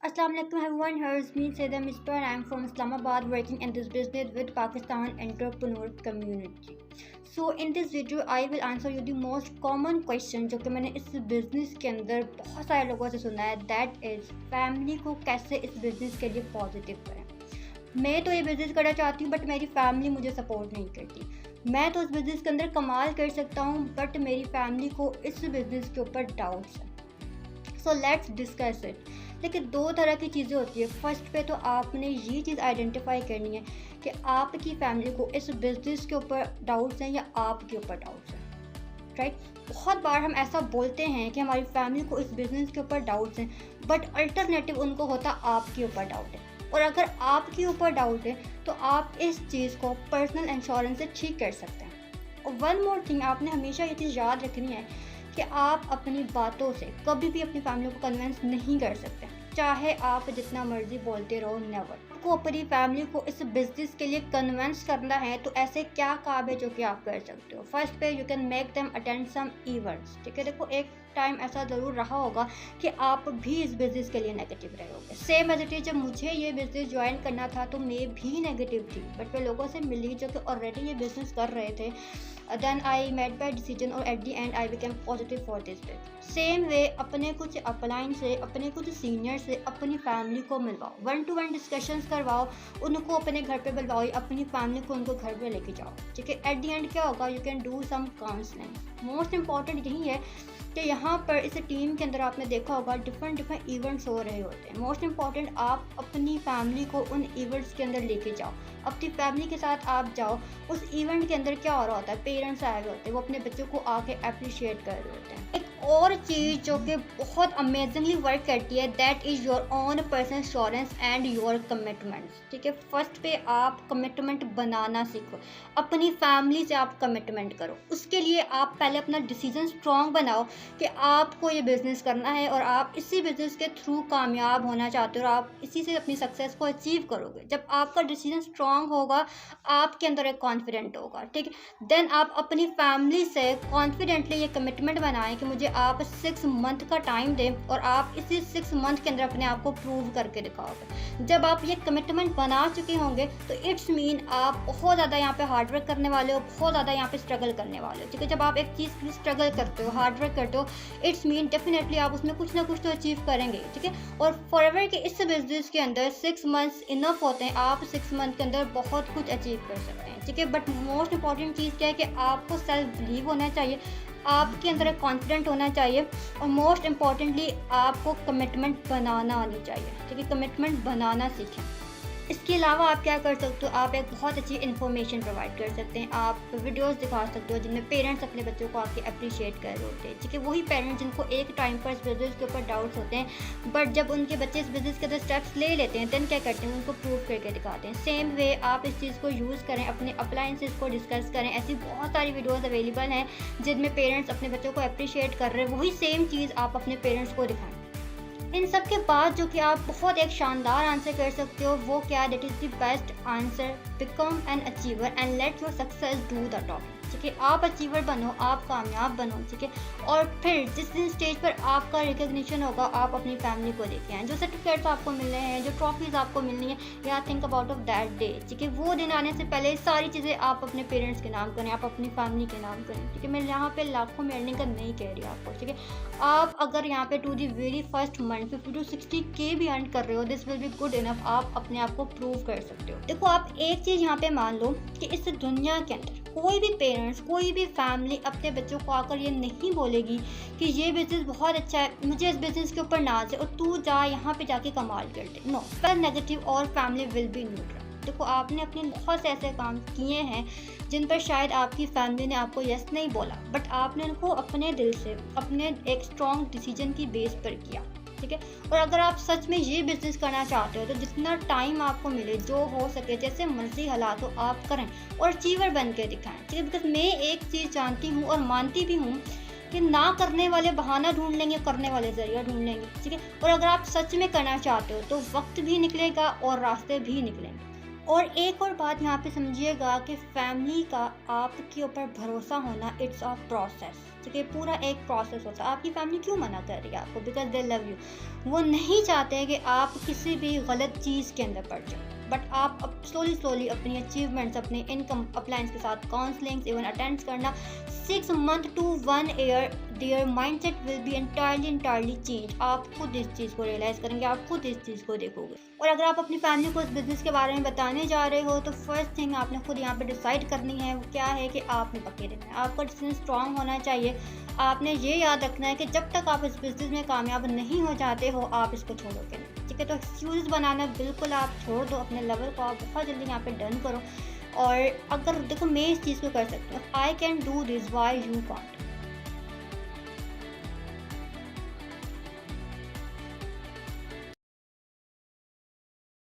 Assalamu alaikum everyone, here is me Saida Misper and I am from Islamabad working in this business with Pakistan entrepreneur community. So in this video I will answer you the most common question जो कि मैंने इस business के अंदर बहुत सारे लोगों से सुना है, दैट इज़ फैमिली को कैसे इस बिज़नेस के लिए पॉजिटिव करें। मैं तो ये बिज़नेस करना चाहती हूँ बट मेरी फैमिली मुझे सपोर्ट नहीं करती। मैं तो इस बिज़नेस के अंदर कमाल कर सकता हूँ बट मेरी फैमिली को इस बिज़नेस के ऊपर डाउट्स है। So let's discuss it. लेकिन दो तरह की चीज़ें होती है। फर्स्ट पे तो आपने ये चीज़ आइडेंटिफाई करनी है कि आपकी फैमिली को इस बिज़नेस के ऊपर डाउट्स हैं या आपके ऊपर डाउट्स हैं, राइट। बहुत बार हम ऐसा बोलते हैं कि हमारी फैमिली को इस बिज़नेस के ऊपर डाउट्स हैं बट अल्टरनेटिव उनको होता आपके ऊपर डाउट है। और अगर आपके ऊपर डाउट है तो आप इस चीज़ को पर्सनल इंश्योरेंस से ठीक कर सकते हैं। और वन मोर थिंग, आपने हमेशा ये चीज़ याद रखनी है कि आप अपनी बातों से कभी भी अपनी फैमिली को कन्विंस नहीं कर सकते, चाहे आप जितना मर्जी बोलते रहो। नेवर। आपको अपनी फैमिली को इस बिज़नेस के लिए कन्विंस करना है तो ऐसे क्या काम है जो कि आप कर सकते हो। फर्स्ट पे you can make them attend some events. ठीक है, देखो एक टाइम ऐसा ज़रूर रहा होगा कि आप भी इस बिज़नेस के लिए नेगेटिव रहे होगे। सेम एज इट इज, जब मुझे ये बिज़नेस ज्वाइन करना था तो मैं भी नेगेटिव थी बट मैं लोगों से मिली जो कि ऑलरेडी ये बिज़नेस कर रहे थे। Then I made my decision और at the end I became positive for this business. Same way अपने कुछ अपलाइन से, अपने कुछ सीनियर से अपनी फैमिली को मिलवाओ, 1-to-1 डिस्कशंस करवाओ, उनको अपने घर पे बुलवाओ, अपनी फैमिली को उनको घर पे लेके जाओ। ठीक है, एट द एंड क्या होगा, you can do some counselling. Most important यही है कि यहाँ पर इस टीम के अंदर आपने देखा होगा डिफरेंट इवेंट्स हो रहे होते हैं। मोस्ट इंपॉर्टेंट, आप अपनी फैमिली को उन इवेंट्स के अंदर लेके जाओ, अपनी फैमिली के साथ आप जाओ। उस इवेंट के अंदर क्या हो रहा होता है, पेरेंट्स आए हुए होते हैं, वो अपने बच्चों को आके अप्रिशिएट कर रहे होते हैं। एक और चीज़ जो कि बहुत अमेजिंगली वर्क करती है, that is your own personal insurance and your commitments. ठीक है, फर्स्ट पे आप कमिटमेंट बनाना सीखो, अपनी फैमिली से आप कमिटमेंट करो। उसके लिए आप पहले अपना डिसीजन स्ट्रॉन्ग बनाओ कि आपको ये बिज़नेस करना है और आप इसी बिज़नेस के थ्रू कामयाब होना चाहते हो और आप इसी से अपनी सक्सेस को अचीव करोगे। जब आपका डिसीजन स्ट्रॉन्ग होगा, आपके अंदर एक कॉन्फिडेंट होगा। ठीक है, देन आप अपनी फैमिली से कॉन्फिडेंटली ये कमिटमेंट बनाएं कि मुझे आप 6 मंथ का टाइम दें और आप इसी 6 मंथ के अंदर अपने आप को प्रूव करके दिखाओगे। जब आप ये कमिटमेंट बना चुके होंगे तो इट्स मीन आप बहुत ज़्यादा यहाँ पे हार्डवर्क करने वाले हो, बहुत ज़्यादा यहाँ पे स्ट्रगल करने वाले हो। ठीक है, जब आप एक चीज़ के लिए स्ट्रगल करते हो, हार्डवर्क करते हो, इट्स मीन डेफिनेटली आप उसमें कुछ ना कुछ तो अचीव करेंगे। ठीक है, और फॉरएवर के इस बिजनेस के अंदर 6 मंथ्स इनफ होते हैं, आप 6 मंथ के अंदर बहुत कुछ अचीव कर सकते हैं। ठीक है, बट मोस्ट इंपॉर्टेंट चीज़ क्या है कि आपको सेल्फ बिलीव होना चाहिए, आपके अंदर एक कॉन्फिडेंट होना चाहिए और मोस्ट इम्पॉर्टेंटली आपको कमिटमेंट बनाना आनी चाहिए। ठीक है, कमिटमेंट बनाना सीखें। इसके अलावा आप क्या कर सकते हो, आप एक बहुत अच्छी इन्फॉर्मेशन प्रोवाइड कर सकते हैं, आप वीडियोस दिखा सकते हो जिनमें पेरेंट्स अपने बच्चों को आके अप्रिशिएट कर रहे होते हैं। ठीक है, वही पेरेंट्स जिनको एक टाइम पर इस बिज़नेस के ऊपर डाउट्स होते हैं बट जब उनके बच्चे इस बिज़नेस के अंदर स्टेप्स ले लेते हैं देन क्या करते हैं, उनको प्रूव करके दिखाते हैं। सेम वे आप इस चीज़ को यूज़ करें, अपने अप्लायंसेस को डिस्कस करें। ऐसी बहुत सारी वीडियोज़ अवेलेबल हैं जिनमें पेरेंट्स अपने बच्चों को अप्रिशिएट कर रहे हैं, वही सेम चीज़ आप अपने पेरेंट्स को दिखाएं। इन सब के बाद जो कि आप बहुत एक शानदार आंसर कर सकते हो, वो क्या, that is the best answer, become an achiever and let your success do the talking. ठीक है, आप अचीवर बनो, आप कामयाब बनो। ठीक है, और फिर जिस दिन स्टेज पर आपका रिकग्निशन होगा आप अपनी फैमिली को लेके आएँ, जो सर्टिफिकेट्स आपको मिल रहे हैं, जो ट्रॉफीज़ आपको मिलनी है, या think about of that day. ठीक है, वो दिन आने से पहले सारी चीज़ें आप अपने पेरेंट्स के नाम करें, आप अपनी फैमिली के नाम करें। ठीक है, मैं यहाँ पे लाखों में अर्निंग का नहीं कह रही आपको। ठीक है, आप अगर यहाँ पे to the very first month 50 to 60K भी अर्न कर रहे हो, this will be good enough, आप अपने आप को प्रूव कर सकते हो। देखो, आप एक चीज़ यहाँ पे मान लो कि इस दुनिया के अंदर कोई भी पेरेंट्स, कोई भी फैमिली अपने बच्चों को आकर ये नहीं बोलेगी कि ये बिज़नेस बहुत अच्छा है, मुझे इस बिज़नेस के ऊपर नाज है और तू जा यहाँ पे जाके कमाल कर दे। नो, पर नेगेटिव और फैमिली विल बी न्यूट्रल। देखो, आपने अपने बहुत से ऐसे काम किए हैं जिन पर शायद आपकी फैमिली ने आपको यस नहीं बोला बट आपने उनको अपने दिल से, अपने एक स्ट्रॉन्ग डिसीजन की बेस पर किया। ठीक है, और अगर आप सच में ये बिज़नेस करना चाहते हो तो जितना टाइम आपको मिले, जो हो सके, जैसे मर्जी हालात हो, आप करें और अचीवर बन के दिखाएं। ठीक है, बिकॉज मैं एक चीज़ जानती हूँ और मानती भी हूँ कि ना करने वाले बहाना ढूंढ लेंगे, करने वाले जरिया ढूंढ लेंगे। ठीक है, और अगर आप सच में करना चाहते हो तो वक्त भी निकलेगा और रास्ते भी निकलेंगे। और एक और बात यहाँ पे समझिएगा कि फैमिली का आपके ऊपर भरोसा होना इट्स अ प्रोसेस, ठीक है, पूरा एक प्रोसेस होता है। आपकी फैमिली क्यों मना कर रही है आपको? Because they love you. वो नहीं चाहते कि आप किसी भी गलत चीज़ के अंदर पड़ जाओ, बट आप अब स्लोली अपनी अचीवमेंट्स, अपने इनकम अपलाइंस के साथ काउंसलिंग्स इवन अटेंड करना, 6 month to 1 year there mindset will be entirely change. आप खुद इस चीज़ को रियलाइज़ करेंगे, आप खुद इस चीज़ को देखोगे। और अगर आप अपनी फैमिली को इस बिज़नेस के बारे में बताने जा रहे हो तो फर्स्ट थिंग आपने खुद यहाँ पे डिसाइड करनी है वो क्या है कि आपने पक्के रहना है, आपका डिसीजन स्ट्रांग होना चाहिए। आपने ये याद रखना है कि जब तक आप इस बिज़नेस में कामयाब नहीं हो जाते हो आप इसको छोड़ोगे नहीं, ठीक है। तो एक्सक्यूज़ बनाना बिल्कुल आप छोड़ दो, अपने लेवल को आप बहुत जल्दी यहाँ पे डन करो। और अगर देखो मैं इस चीज़ को कर सकती हूँ, I can do this, why you can't.